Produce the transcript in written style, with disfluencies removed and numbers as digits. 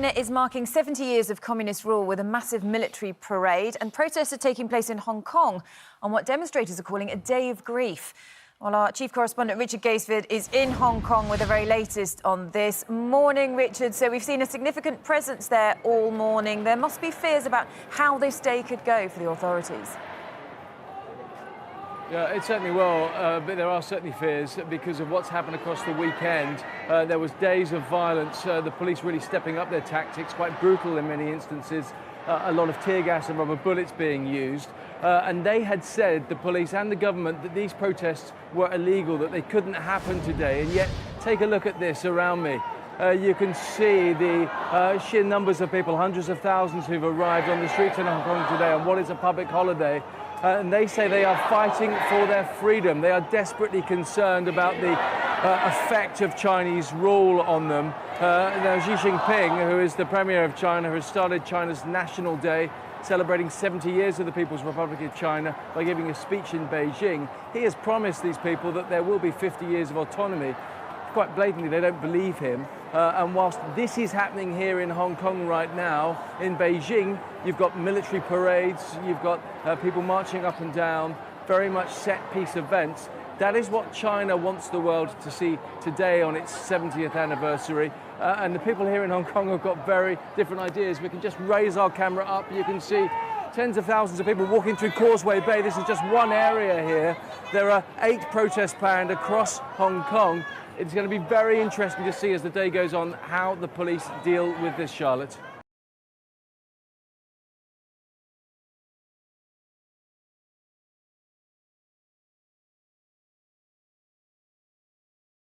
China is marking 70 years of communist rule with a massive military parade, and protests are taking place in Hong Kong on what demonstrators are calling a day of grief. Well, our chief correspondent Richard Gaisford is in Hong Kong with the very latest on this. Morning, Richard. So we've seen a significant presence there all morning. There must be fears about how this day could go for the authorities. Yeah, it certainly will, but there are certainly fears because of what's happened across the weekend. There was days of violence, the police really stepping up their tactics, quite brutal in many instances, a lot of tear gas and rubber bullets being used. And they had said, the police and the government, that these protests were illegal, that they couldn't happen today. And yet, take a look at this around me. You can see the sheer numbers of people, hundreds of thousands who've arrived on the streets in Hong Kong today on what is a public holiday. And they say they are fighting for their freedom. They are desperately concerned about the effect of Chinese rule on them. Now, Xi Jinping, who is the Premier of China, has started China's National Day, celebrating 70 years of the People's Republic of China by giving a speech in Beijing. He has promised these people that there will be 50 years of autonomy. Quite blatantly, they don't believe him. And whilst this is happening here in Hong Kong right now, in Beijing, you've got military parades, you've got people marching up and down, very much set-piece events. That is what China wants the world to see today on its 70th anniversary. And the people here in Hong Kong have got very different ideas. We can just raise our camera up. You can see tens of thousands of people walking through Causeway Bay. This is just one area here. There are 8 protests planned across Hong Kong. It's going to be very interesting to see as the day goes on how the police deal with this, Charlotte.